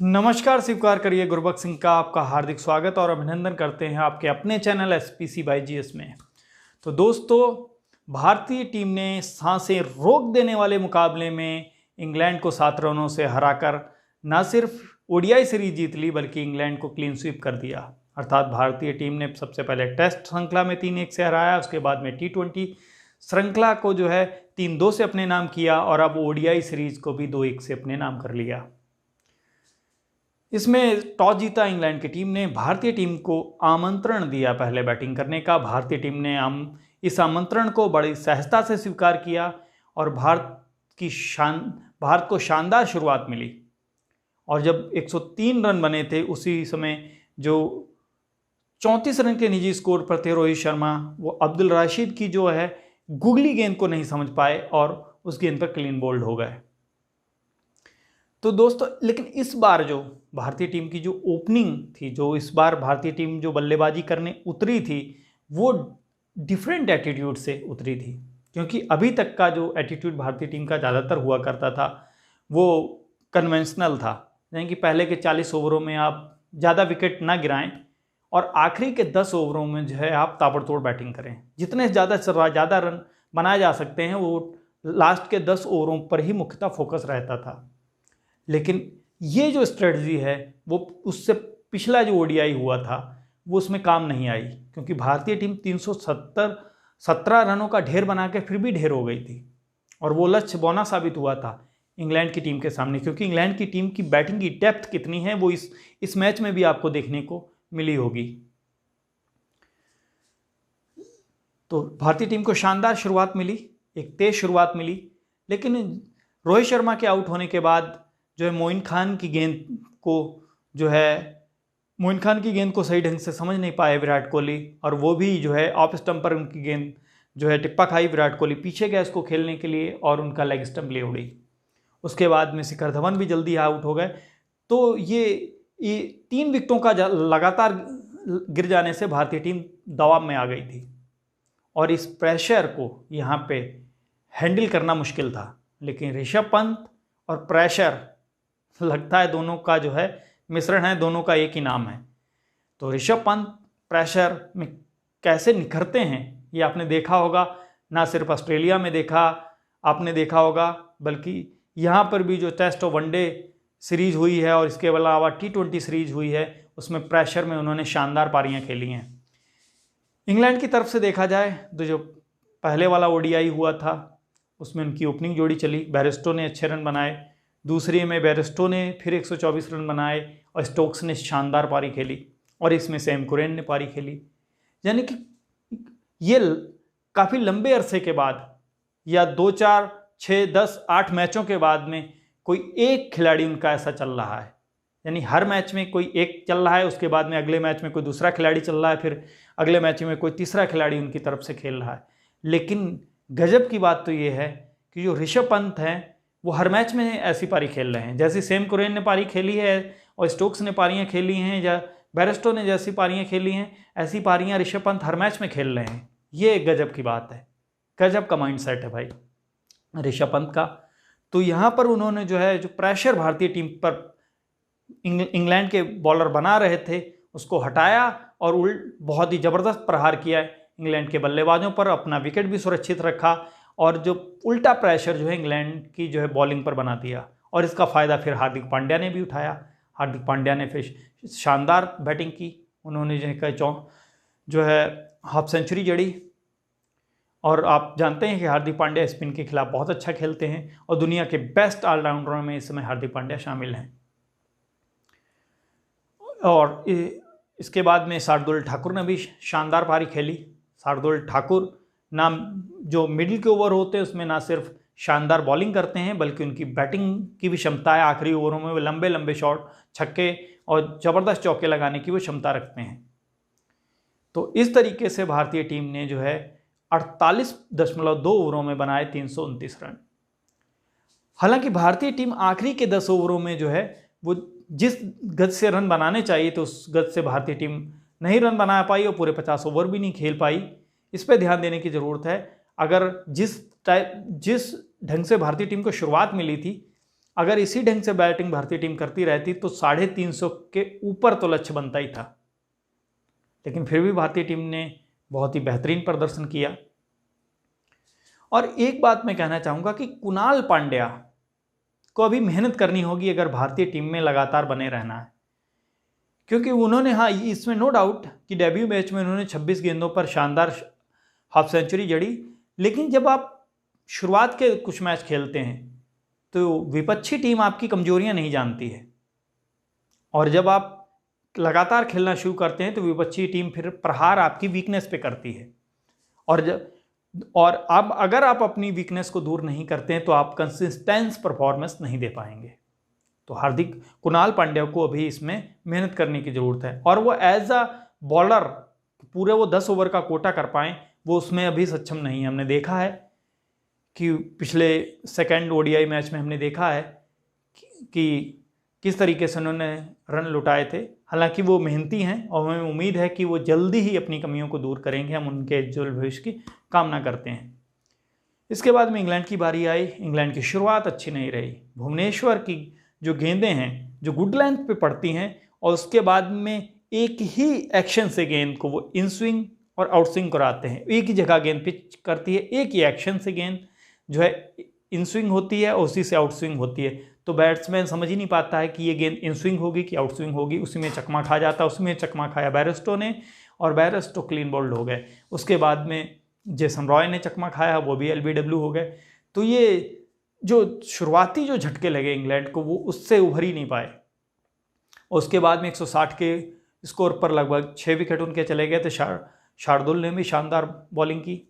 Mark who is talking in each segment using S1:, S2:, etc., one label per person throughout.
S1: नमस्कार, स्वीकार करिए गुरबख्श सिंह का आपका हार्दिक स्वागत और अभिनंदन करते हैं आपके अपने चैनल एसपीसी बाई जीएस में। तो दोस्तों, भारतीय टीम ने सांसें रोक देने वाले मुकाबले में इंग्लैंड को 7 रनों से हराकर न सिर्फ ओडीआई सीरीज जीत ली बल्कि इंग्लैंड को क्लीन स्वीप कर दिया। अर्थात भारतीय टीम ने सबसे पहले टेस्ट श्रृंखला में 3-1 से हराया, उसके बाद में T20 श्रृंखला को 3-2 से अपने नाम किया और अब ओडीआई सीरीज को भी 2-1 से अपने नाम कर लिया। इसमें टॉस जीता इंग्लैंड की टीम ने भारतीय टीम को आमंत्रण दिया पहले बैटिंग करने का। भारतीय टीम ने इस आमंत्रण को बड़ी सहजता से स्वीकार किया और भारत को शानदार शुरुआत मिली। और जब 103 रन बने थे उसी समय जो 34 रन के निजी स्कोर पर थे रोहित शर्मा, वो अब्दुल राशिद की गुगली गेंद को नहीं समझ पाए और उस गेंद पर क्लीन बोल्ड हो गए। तो दोस्तों, लेकिन इस बार जो भारतीय टीम की जो ओपनिंग थी, जो इस बार भारतीय टीम जो बल्लेबाजी करने उतरी थी, वो डिफरेंट एटीट्यूड से उतरी थी। क्योंकि अभी तक का जो एटीट्यूड भारतीय टीम का ज़्यादातर हुआ करता था वो कन्वेंशनल था, यानी कि पहले के 40 ओवरों में आप ज़्यादा विकेट ना गिराएं और आखिरी के 10 ओवरों में आप ताबड़तोड़ बैटिंग करें। जितने ज़्यादा रन बनाए जा सकते हैं वो लास्ट के 10 ओवरों पर ही मुख्यतः फोकस रहता था। लेकिन ये जो स्ट्रेटजी है वो उससे पिछला जो ओडीआई हुआ था वो उसमें काम नहीं आई, क्योंकि भारतीय टीम 317 रनों का ढेर बना के फिर भी ढेर हो गई थी और वो लक्ष्य बौना साबित हुआ था इंग्लैंड की टीम के सामने। क्योंकि इंग्लैंड की टीम की बैटिंग की डेप्थ कितनी है वो इस मैच में भी आपको देखने को मिली होगी। तो भारतीय टीम को शानदार शुरुआत मिली, एक तेज शुरुआत मिली, लेकिन रोहित शर्मा के आउट होने के बाद मोइन खान की गेंद को सही ढंग से समझ नहीं पाए विराट कोहली, और वो भी ऑफ स्टंप पर उनकी गेंद टिप्पा खाई। विराट कोहली पीछे गए उसको खेलने के लिए और उनका लेग स्टंप ले उड़ी। उसके बाद में शिखर धवन भी जल्दी आउट हो गए। तो ये 3 विकेटों का लगातार गिर जाने से भारतीय टीम दबाव में आ गई थी और इस प्रेशर को यहाँ पे हैंडल करना मुश्किल था। लेकिन ऋषभ पंत और प्रेशर लगता है दोनों का मिश्रण है, दोनों का एक ही नाम है। तो ऋषभ पंत प्रेशर में कैसे निखरते हैं ये आपने देखा होगा, ना सिर्फ ऑस्ट्रेलिया में आपने देखा होगा बल्कि यहाँ पर भी जो टेस्ट और वनडे सीरीज हुई है और इसके अलावा T20 सीरीज हुई है उसमें प्रेशर में उन्होंने शानदार पारियां खेली हैं। इंग्लैंड की तरफ से देखा जाए तो जो पहले वाला ओडीआई हुआ था उसमें उनकी ओपनिंग जोड़ी चली, बेयरस्टो ने अच्छे रन बनाए, दूसरे में बेयरस्टो ने फिर 124 रन बनाए और स्टोक्स ने शानदार पारी खेली और इसमें सैम कुरैन ने पारी खेली। यानी कि ये काफ़ी लंबे अरसे के बाद या 2, 4, 6, 10, 8 मैचों के बाद में कोई एक खिलाड़ी उनका ऐसा चल रहा है। यानी हर मैच में कोई एक चल रहा है, उसके बाद में अगले मैच में कोई दूसरा खिलाड़ी चल रहा है, फिर अगले मैच में कोई तीसरा खिलाड़ी उनकी तरफ से खेल रहा है। लेकिन गजब की बात तो ये है कि जो ऋषभ पंत हैं वो हर मैच में ऐसी पारी खेल रहे हैं। जैसी सैम कुरैन ने पारी खेली है और स्टोक्स ने पारियां खेली हैं या बेयरस्टो ने जैसी पारियां खेली हैं, ऐसी पारियां ऋषभ पंत हर मैच में खेल रहे हैं। ये गजब की बात है, गजब का माइंडसेट है भाई ऋषभ पंत का। तो यहाँ पर उन्होंने जो प्रेशर भारतीय टीम पर इंग्लैंड के बॉलर बना रहे थे उसको हटाया और बहुत ही ज़बरदस्त प्रहार किया इंग्लैंड के बल्लेबाजों पर, अपना विकेट भी सुरक्षित रखा और जो उल्टा प्रेशर इंग्लैंड की बॉलिंग पर बना दिया। और इसका फ़ायदा फिर हार्दिक पांड्या ने भी उठाया। हार्दिक पांड्या ने फिर शानदार बैटिंग की, उन्होंने हाफ सेंचुरी जड़ी। और आप जानते हैं कि हार्दिक पांड्या स्पिन के खिलाफ बहुत अच्छा खेलते हैं और दुनिया के बेस्ट ऑलराउंडरों में इस समय हार्दिक पांड्या शामिल हैं। और इसके बाद में शार्दुल ठाकुर ने भी शानदार पारी खेली। शार्दुल ठाकुर नाम जो मिडिल के ओवर होते हैं उसमें ना सिर्फ शानदार बॉलिंग करते हैं बल्कि उनकी बैटिंग की भी क्षमता है। आखिरी ओवरों में वो लंबे लंबे शॉट, छक्के और ज़बरदस्त चौके लगाने की वो क्षमता रखते हैं। तो इस तरीके से भारतीय टीम ने 48.2 ओवरों में बनाए 329 रन। हालांकि भारतीय टीम आखिरी के 10 ओवरों में वो जिस गति से रन बनाने चाहिए तो उस गति से भारतीय टीम नहीं रन बना पाई और पूरे 50 ओवर भी नहीं खेल पाई। इस पर ध्यान देने की ज़रूरत है। अगर जिस ढंग से भारतीय टीम को शुरुआत मिली थी अगर इसी ढंग से बैटिंग भारतीय टीम करती रहती तो 350 के ऊपर तो लक्ष्य बनता ही था, लेकिन फिर भी भारतीय टीम ने बहुत ही बेहतरीन प्रदर्शन किया। और एक बात मैं कहना चाहूँगा कि कुणाल पांड्या को अभी मेहनत करनी होगी अगर भारतीय टीम में लगातार बने रहना है, क्योंकि उन्होंने, हाँ इसमें नो डाउट कि डेब्यू मैच में उन्होंने 26 गेंदों पर शानदार हाफ सेंचुरी जड़ी, लेकिन जब आप शुरुआत के कुछ मैच खेलते हैं तो विपक्षी टीम आपकी कमजोरियां नहीं जानती है, और जब आप लगातार खेलना शुरू करते हैं तो विपक्षी टीम फिर प्रहार आपकी वीकनेस पे करती है, और अब अगर आप अपनी वीकनेस को दूर नहीं करते हैं तो आप कंसिस्टेंस परफॉर्मेंस नहीं दे पाएंगे। तो कुणाल पांड्या को अभी इसमें मेहनत करने की ज़रूरत है, और वो एज अ बॉलर पूरे वो 10 ओवर का कोटा कर पाएँ वो उसमें अभी सक्षम नहीं है। हमने देखा है कि पिछले सेकंड ओडीआई मैच में हमने देखा है कि किस तरीके से उन्होंने रन लुटाए थे। हालांकि वो मेहनती हैं और हमें उम्मीद है कि वो जल्दी ही अपनी कमियों को दूर करेंगे, हम उनके उज्ज्वल भविष्य की कामना करते हैं। इसके बाद में इंग्लैंड की बारी आई। इंग्लैंड की शुरुआत अच्छी नहीं रही। भुवनेश्वर की जो गेंदें हैं जो गुड लेंथ पे पड़ती हैं, और उसके बाद में एक ही एक्शन से गेंद को वो इन स्विंग और आउट स्विंग कराते हैं। एक ही जगह गेंद पिच करती है, एक ही एक्शन से गेंद जो है इन स्विंग होती है और उसी से आउट स्विंग होती है। तो बैट्समैन समझ ही नहीं पाता है कि ये गेंद इन स्विंग होगी कि आउट स्विंग होगी, उसी में चकमा खा जाता है। उसमें चकमा खाया बैरस्टो ने, और बैरस्टो क्लीन बोल्ड हो गए। उसके बाद में जेसन रॉय ने चकमा खाया, वो भी LBW हो गए। तो ये जो शुरुआती जो झटके लगे इंग्लैंड को, वो उससे उभर ही नहीं पाए। उसके बाद में 160 के स्कोर पर लगभग 6 विकेट उनके चले गए थे। शार्दुल ने भी शानदार बॉलिंग की,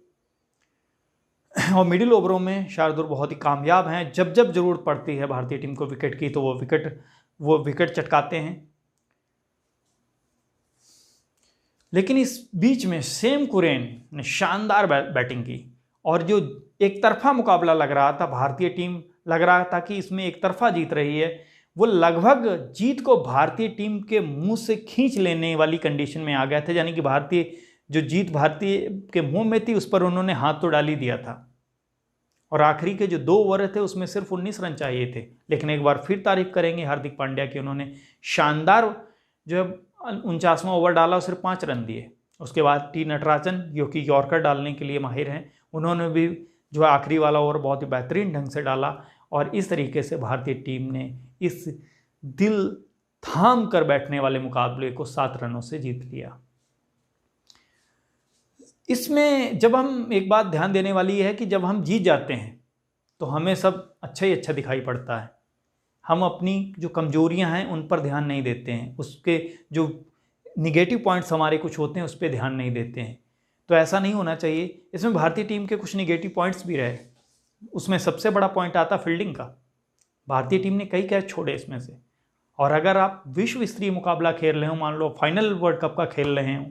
S1: और मिडिल ओवरों में शार्दुल बहुत ही कामयाब हैं। जब जब जरूरत पड़ती है भारतीय टीम को विकेट की तो वो विकेट चटकाते हैं। लेकिन इस बीच में सेम कुरेन ने शानदार बैटिंग की, और जो एक तरफा मुकाबला लग रहा था, भारतीय टीम लग रहा था कि इसमें एक तरफा जीत रही है, वो लगभग जीत को भारतीय टीम के मुंह से खींच लेने वाली कंडीशन में आ गए थे। यानी कि जीत भारतीय के मुंह में थी, उस पर उन्होंने हाथ तो डाल ही दिया था। और आखिरी के जो 2 ओवर थे उसमें सिर्फ 19 रन चाहिए थे। लेकिन एक बार फिर तारीफ करेंगे हार्दिक पांड्या की, उन्होंने शानदार जो है 49वां ओवर डाला और सिर्फ 5 रन दिए। उसके बाद टी नटराजन जो कि यॉर्कर डालने के लिए माहिर हैं, उन्होंने भी जो है आखिरी वाला ओवर बहुत ही बेहतरीन ढंग से डाला, और इस तरीके से भारतीय टीम ने इस दिल थाम कर बैठने वाले मुकाबले को 7 रनों से जीत लिया। इसमें जब हम एक बात ध्यान देने वाली है कि जब हम जीत जाते हैं तो हमें सब अच्छा ही अच्छा दिखाई पड़ता है। हम अपनी जो कमजोरियां हैं उन पर ध्यान नहीं देते हैं, उसके जो निगेटिव पॉइंट्स हमारे कुछ होते हैं उस पर ध्यान नहीं देते हैं। तो ऐसा नहीं होना चाहिए। इसमें भारतीय टीम के कुछ निगेटिव पॉइंट्स भी रहे। उसमें सबसे बड़ा पॉइंट आता फील्डिंग का। भारतीय टीम ने कई कैच छोड़े इसमें से, और अगर आप विश्व स्तरीय मुकाबला खेल रहे हो, मान लो फाइनल वर्ल्ड कप का खेल रहे हो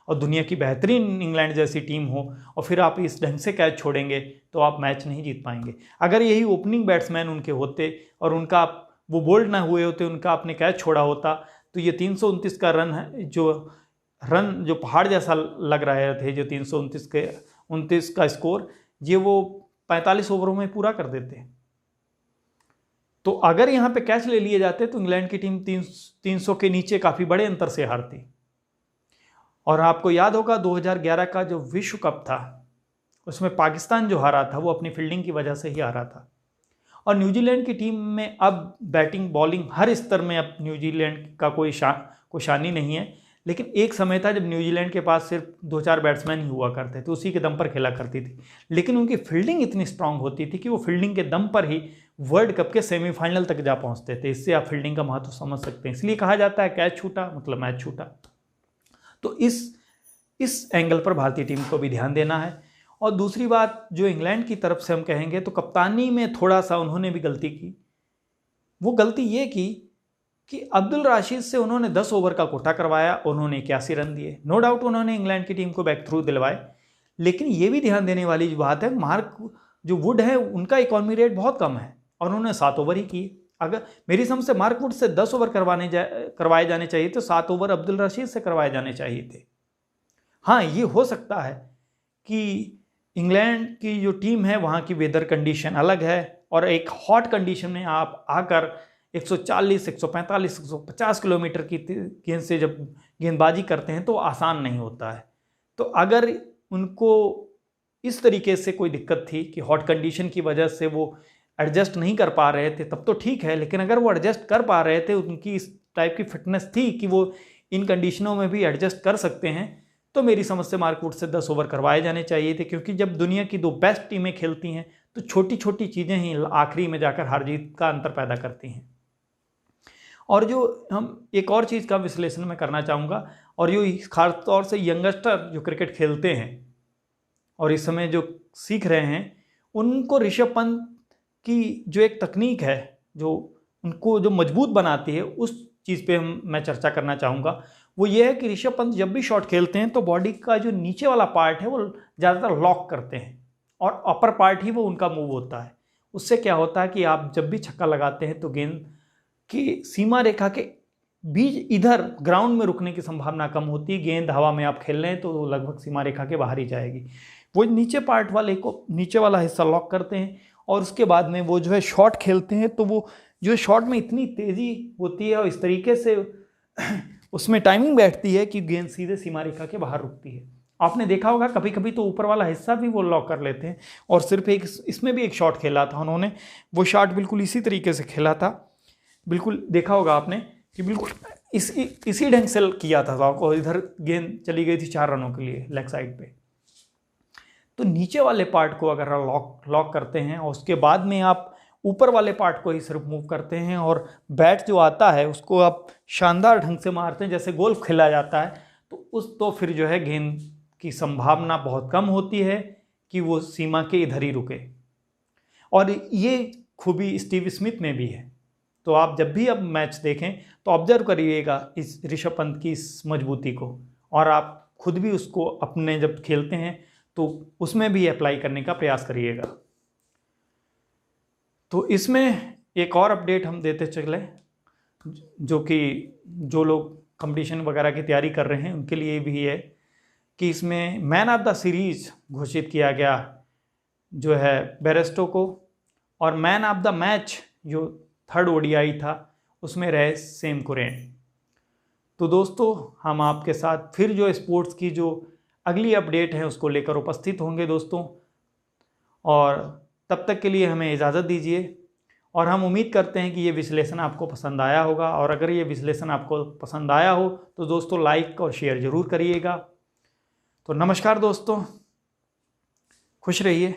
S1: और दुनिया की बेहतरीन इंग्लैंड जैसी टीम हो, और फिर आप इस ढंग से कैच छोड़ेंगे तो आप मैच नहीं जीत पाएंगे। अगर यही ओपनिंग बैट्समैन उनके होते और उनका वो बोल्ड ना हुए होते, उनका आपने कैच छोड़ा होता, तो ये 329 का रन है, जो पहाड़ जैसा लग रहे थे, जो 329 का स्कोर, ये वो 45 ओवरों में पूरा कर देते। तो अगर यहाँ पे कैच ले लिए जाते तो इंग्लैंड की टीम 300 के नीचे काफ़ी बड़े अंतर से हारती। और आपको याद होगा 2011 का जो विश्व कप था उसमें पाकिस्तान जो हारा था वो अपनी फील्डिंग की वजह से ही हारा था। और न्यूजीलैंड की टीम में अब बैटिंग बॉलिंग हर स्तर में अब न्यूजीलैंड का कोई शानी नहीं है। लेकिन एक समय था जब न्यूजीलैंड के पास सिर्फ 2-4 बैट्समैन ही हुआ करते थे, उसी के दम पर खेला करती थी। लेकिन उनकी फील्डिंग इतनी स्ट्रांग होती थी कि वो फील्डिंग के दम पर ही वर्ल्ड कप के सेमीफाइनल तक जा पहुंचते थे। इससे आप फील्डिंग का महत्व समझ सकते हैं। इसलिए कहा जाता है कैच छूटा मतलब मैच छूटा। तो इस एंगल पर भारतीय टीम को भी ध्यान देना है। और दूसरी बात जो इंग्लैंड की तरफ से हम कहेंगे तो कप्तानी में थोड़ा सा उन्होंने भी गलती की। वो गलती ये की कि अब्दुल राशिद से उन्होंने 10 ओवर का कोटा करवाया, उन्होंने 81 रन दिए। नो डाउट उन्होंने इंग्लैंड की टीम को बैक थ्रू दिलवाए, लेकिन ये भी ध्यान देने वाली बात है मार्क जो वुड है उनका इकॉनमी रेट बहुत कम है और उन्होंने 7 ओवर ही किए। अगर मेरी समझ से मार्क वुड से 10 ओवर करवाए जाने चाहिए तो 7 ओवर अब्दुल रशीद से करवाए जाने चाहिए थे। हाँ, ये हो सकता है कि इंग्लैंड की जो टीम है वहाँ की वेदर कंडीशन अलग है, और एक हॉट कंडीशन में आप आकर 140, 145, 150 किलोमीटर की गेंद से जब गेंदबाजी करते हैं तो आसान नहीं होता है। तो अगर उनको इस तरीके से कोई दिक्कत थी कि हॉट कंडीशन की वजह से वो एडजस्ट नहीं कर पा रहे थे तब तो ठीक है, लेकिन अगर वो एडजस्ट कर पा रहे थे, उनकी इस टाइप की फिटनेस थी कि वो इन कंडीशनों में भी एडजस्ट कर सकते हैं, तो मेरी समझ से मार्क वुड से 10 ओवर करवाए जाने चाहिए थे। क्योंकि जब दुनिया की 2 बेस्ट टीमें खेलती हैं तो छोटी छोटी चीज़ें ही आखिरी में जाकर हार जीत का अंतर पैदा करती हैं। और जो हम एक और चीज़ का विश्लेषण मैं करना चाहूँगा, और जो खास तौर से यंगस्टर जो क्रिकेट खेलते हैं और इस समय जो सीख रहे हैं, उनको ऋषभ पंत की जो एक तकनीक है जो उनको जो मजबूत बनाती है, उस चीज़ पे मैं चर्चा करना चाहूँगा। वो ये है कि ऋषभ पंत जब भी शॉट खेलते हैं तो बॉडी का जो नीचे वाला पार्ट है वो ज़्यादातर लॉक करते हैं और अपर पार्ट ही वो उनका मूव होता है। उससे क्या होता है कि आप जब भी छक्का लगाते हैं तो गेंद की सीमा रेखा के बीच इधर ग्राउंड में रुकने की संभावना कम होती है। गेंद हवा में आप खेल रहे हैं तो वो लगभग सीमा रेखा के बाहर ही जाएगी। वो नीचे पार्ट वाले को, नीचे वाला हिस्सा लॉक करते हैं और उसके बाद में वो जो है शॉट खेलते हैं तो वो जो शॉट में इतनी तेज़ी होती है और इस तरीके से उसमें टाइमिंग बैठती है कि गेंद सीधे सीमा रेखा के बाहर रुकती है। आपने देखा होगा कभी कभी तो ऊपर वाला हिस्सा भी वो लॉक कर लेते हैं। और सिर्फ एक इसमें भी एक शॉट खेला था उन्होंने, वो शॉट बिल्कुल इसी तरीके से खेला था, बिल्कुल देखा होगा आपने कि बिल्कुल इसी ढंग से किया था और इधर गेंद चली गई थी 4 रनों के लिए लेग साइड पे। तो नीचे वाले पार्ट को अगर लॉक करते हैं और उसके बाद में आप ऊपर वाले पार्ट को ही सिर्फ मूव करते हैं और बैट जो आता है उसको आप शानदार ढंग से मारते हैं जैसे गोल्फ खेला जाता है, तो फिर जो है गेंद की संभावना बहुत कम होती है कि वो सीमा के इधर ही रुके। और ये खूबी स्टीव स्मिथ में भी है। तो आप जब भी अब मैच देखें तो ऑब्जर्व करिएगा इस ऋषभ पंत की इस मजबूती को, और आप खुद भी उसको अपने जब खेलते हैं तो उसमें भी अप्लाई करने का प्रयास करिएगा। तो इसमें एक और अपडेट हम देते चले, जो कि जो लोग कंपटीशन वगैरह की तैयारी कर रहे हैं उनके लिए भी है कि इसमें मैन ऑफ द सीरीज घोषित किया गया जो है बेरेस्टो को, और मैन ऑफ द मैच जो 3rd ODI था उसमें रहे सेम कुरैन। तो दोस्तों हम आपके साथ फिर जो स्पोर्ट्स की जो अगली अपडेट है उसको लेकर उपस्थित होंगे दोस्तों, और तब तक के लिए हमें इजाज़त दीजिए। और हम उम्मीद करते हैं कि ये विश्लेषण आपको पसंद आया होगा, और अगर ये विश्लेषण आपको पसंद आया हो तो दोस्तों लाइक और शेयर ज़रूर करिएगा। तो नमस्कार दोस्तों, खुश रहिए।